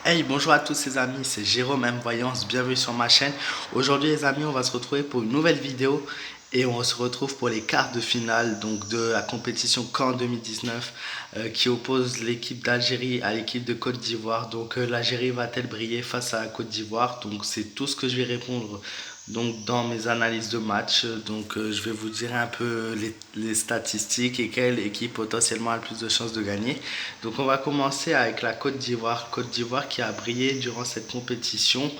Hey, bonjour à tous les amis, c'est Jérôme M Voyance, bienvenue sur ma chaîne. Aujourd'hui les amis, on va se retrouver pour une nouvelle vidéo et on se retrouve pour les quarts de finale donc de la compétition CAN 2019 qui oppose l'équipe d'Algérie à l'équipe de Côte d'Ivoire. Donc l'Algérie va-t-elle briller face à la Côte d'Ivoire? Donc c'est tout ce que je vais répondre donc dans mes analyses de match. Donc je vais vous dire un peu les statistiques et quelle équipe potentiellement a le plus de chances de gagner. Donc on va commencer avec la Côte d'Ivoire. Côte d'Ivoire qui a brillé durant cette compétition.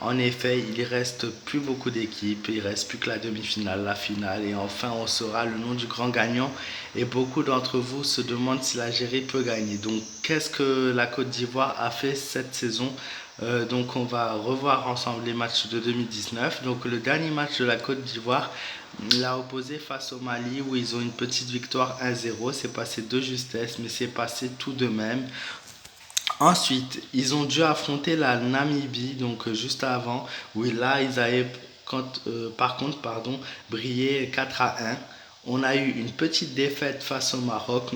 En effet, il ne reste plus beaucoup d'équipes, il ne reste plus que la demi-finale, la finale et enfin on saura le nom du grand gagnant et beaucoup d'entre vous se demandent si l'Algérie peut gagner. Donc qu'est-ce que la Côte d'Ivoire a fait cette saison? Donc on va revoir ensemble les matchs de 2019. Donc le dernier match de la Côte d'Ivoire l'a opposé face au Mali où ils ont une petite victoire 1-0. C'est passé de justesse mais c'est passé tout de même. Ensuite, ils ont dû affronter la Namibie, donc juste avant, où là, ils avaient par contre brillé 4-1. On a eu une petite défaite face au Maroc,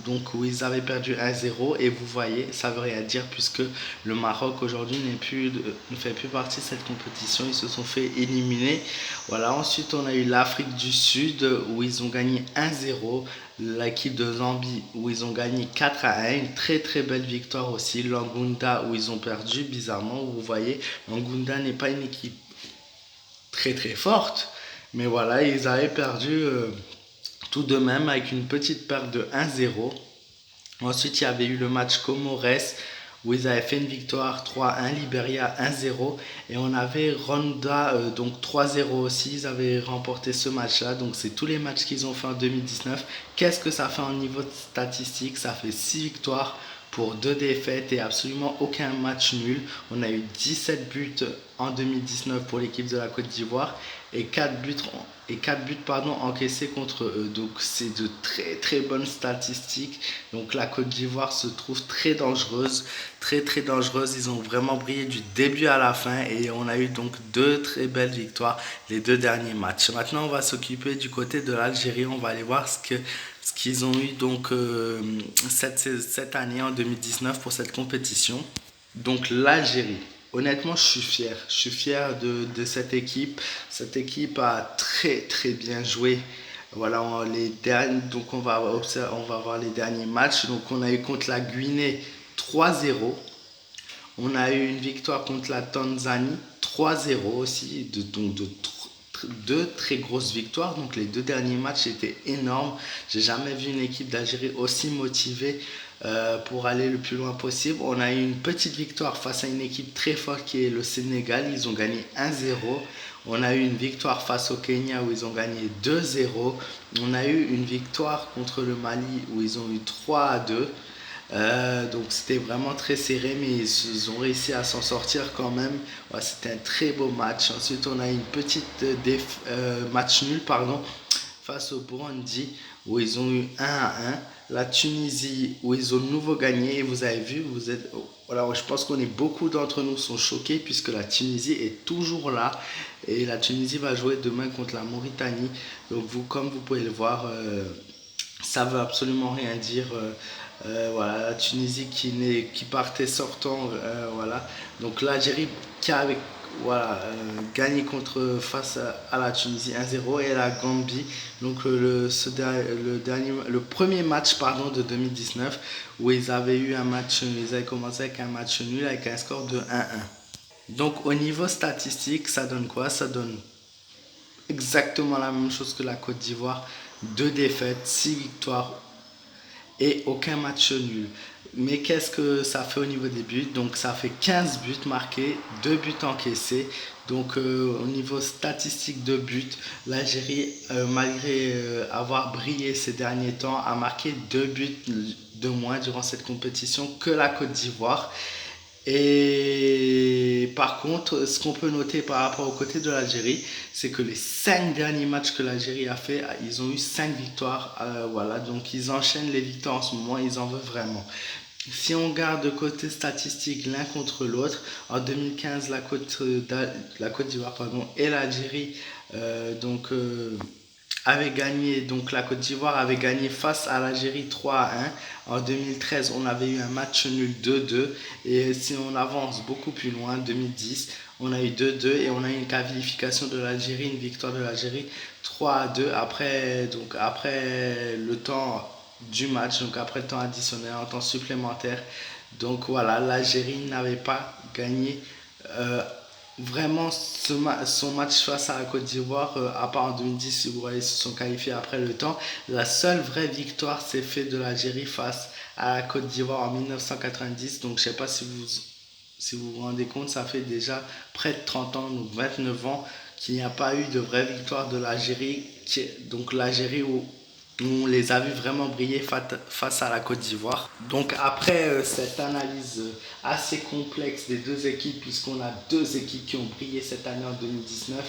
donc où ils avaient perdu 1-0. Et vous voyez, ça veut rien dire puisque le Maroc aujourd'hui ne fait plus partie de cette compétition. Ils se sont fait éliminer. Voilà. Ensuite, on a eu l'Afrique du Sud où ils ont gagné 1-0. L'équipe de Zambie où ils ont gagné 4-1, une très très belle victoire aussi. L'Angunda où ils ont perdu, bizarrement, vous voyez, l'Angunda n'est pas une équipe très très forte, mais voilà, ils avaient perdu tout de même avec une petite perte de 1-0. Ensuite, il y avait eu le match Comores où ils avaient fait une victoire 3-1, Liberia 1-0 et on avait Rwanda donc 3-0 aussi, ils avaient remporté ce match-là. Donc c'est tous les matchs qu'ils ont fait en 2019. Qu'est-ce que ça fait en niveau statistique? Ça fait 6 victoires pour 2 défaites et absolument aucun match nul. On a eu 17 buts en 2019 pour l'équipe de la Côte d'Ivoire et 4 buts encaissés contre eux. Donc c'est de très très bonnes statistiques. Donc la Côte d'Ivoire se trouve très dangereuse, très très dangereuse. Ils ont vraiment brillé du début à la fin et on a eu donc deux très belles victoires les deux derniers matchs. Maintenant on va s'occuper du côté de l'Algérie. On va aller voir ce qu'ils ont eu donc cette année en 2019 pour cette compétition. Donc l'Algérie. Honnêtement, je suis fier. Je suis fier de cette équipe. Cette équipe a très très bien joué. Voilà, donc on va voir les derniers matchs. Donc on a eu contre la Guinée 3-0. On a eu une victoire contre la Tanzanie 3-0 aussi. Donc deux très grosses victoires. Donc les deux derniers matchs étaient énormes. J'ai jamais vu une équipe d'Algérie aussi motivée pour aller le plus loin possible. On a eu une petite victoire face à une équipe très forte qui est le Sénégal. Ils ont gagné 1-0. On a eu une victoire face au Kenya où ils ont gagné 2-0. On a eu une victoire contre le Mali où ils ont eu 3-2. Donc c'était vraiment très serré, mais ils ont réussi à s'en sortir quand même. Ouais, c'était un très beau match. Ensuite, on a une petite match nul face au Burundi où ils ont eu 1-1. La Tunisie où ils ont de nouveau gagné. Et vous avez vu, voilà, je pense qu'on est beaucoup d'entre nous sont choqués puisque la Tunisie est toujours là et la Tunisie va jouer demain contre la Mauritanie. Donc vous, comme vous pouvez le voir, ça veut absolument rien dire. Voilà, la Tunisie qui partait sortant, voilà. Donc l'Algérie qui a voilà, gagné face à la Tunisie 1-0 et la Gambie. Donc le premier match de 2019 où ils avaient commencé avec un match nul avec un score de 1-1. Donc au niveau statistique, ça donne quoi? Ça donne exactement la même chose que la Côte d'Ivoire. Deux défaites, six victoires et aucun match nul. Mais qu'est-ce que ça fait au niveau des buts? Donc ça fait 15 buts marqués, 2 buts encaissés. Donc au niveau statistique de buts, l'Algérie, malgré avoir brillé ces derniers temps, a marqué 2 buts de moins durant cette compétition que la Côte d'Ivoire. Et par contre, ce qu'on peut noter par rapport au côté de l'Algérie, c'est que les 5 derniers matchs que l'Algérie a fait, ils ont eu 5 victoires. Voilà, donc ils enchaînent les victoires en ce moment, ils en veulent vraiment. Si on regarde de côté statistique l'un contre l'autre, en 2015, la Côte d'Ivoire et l'Algérie donc avait gagné, donc la Côte d'Ivoire avait gagné face à l'Algérie 3-1. En 2013, on avait eu un match nul 2-2. Et si on avance beaucoup plus loin, 2010, on a eu 2-2 et on a eu une qualification de l'Algérie, une victoire de l'Algérie 3-2 après le temps du match, donc après le temps additionnel, en temps supplémentaire. Donc voilà, l'Algérie n'avait pas gagné euh, vraiment son match face à la Côte d'Ivoire, à part en 2010, si vous voyez, ils se sont qualifiés après le temps. La seule vraie victoire s'est faite de l'Algérie face à la Côte d'Ivoire en 1990. Donc je ne sais pas si vous vous rendez compte, ça fait déjà près de 30 ans, donc 29 ans, qu'il n'y a pas eu de vraie victoire de l'Algérie. Donc l'Algérie où on les a vus vraiment briller face à la Côte d'Ivoire. Donc après cette analyse assez complexe des deux équipes, puisqu'on a deux équipes qui ont brillé cette année en 2019,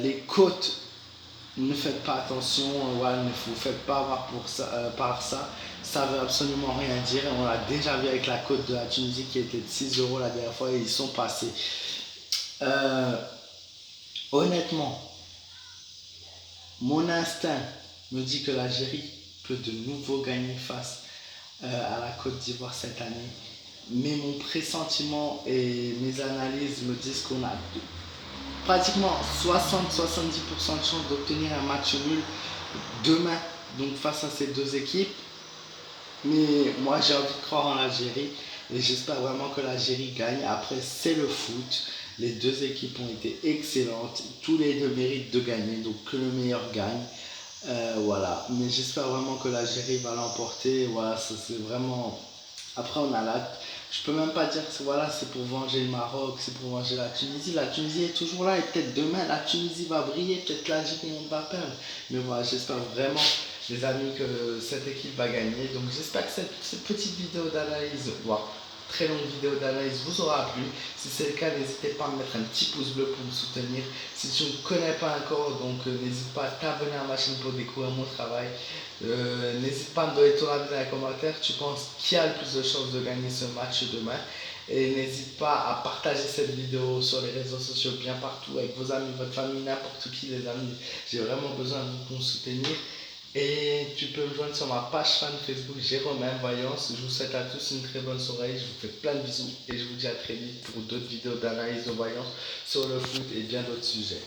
les côtes, ne faites pas attention, voilà, ne vous faites pas avoir par ça. Ça veut absolument rien dire. On l'a déjà vu avec la côte de la Tunisie qui était de 6 euros la dernière fois et ils sont passés. Euh, Honnêtement, mon instinct me dit que l'Algérie peut de nouveau gagner face à la Côte d'Ivoire cette année. Mais mon pressentiment et mes analyses me disent qu'on a pratiquement 60-70% de chances d'obtenir un match nul demain, donc face à ces deux équipes. Mais moi j'ai envie de croire en l'Algérie et j'espère vraiment que l'Algérie gagne. Après c'est le foot, les deux équipes ont été excellentes, tous les deux méritent de gagner, donc que le meilleur gagne. Voilà, mais j'espère vraiment que l'Algérie va l'emporter. Voilà, ça c'est vraiment. Après, on a la. Je peux même pas dire que voilà, c'est pour venger le Maroc, c'est pour venger la Tunisie. La Tunisie est toujours là et peut-être demain la Tunisie va briller, peut-être l'Algérie on va perdre. Mais voilà, j'espère vraiment, les amis, que cette équipe va gagner. Donc j'espère que cette petite vidéo d'analyse, voire très longue vidéo d'analyse vous aura plu. Si c'est le cas, n'hésitez pas à me mettre un petit pouce bleu pour me soutenir. Si tu ne me connais pas encore, donc n'hésite pas à t'abonner à ma chaîne pour découvrir mon travail. N'hésite pas à me donner ton avis dans les commentaires. Tu penses qui a le plus de chances de gagner ce match demain? Et n'hésite pas à partager cette vidéo sur les réseaux sociaux bien partout avec vos amis, votre famille, n'importe qui les amis. J'ai vraiment besoin de vous pour me soutenir. Et tu peux me joindre sur ma page fan Facebook Jérôme Voyance. Je vous souhaite à tous une très bonne soirée. Je vous fais plein de bisous et je vous dis à très vite pour d'autres vidéos d'analyse de voyance sur le foot et bien d'autres sujets.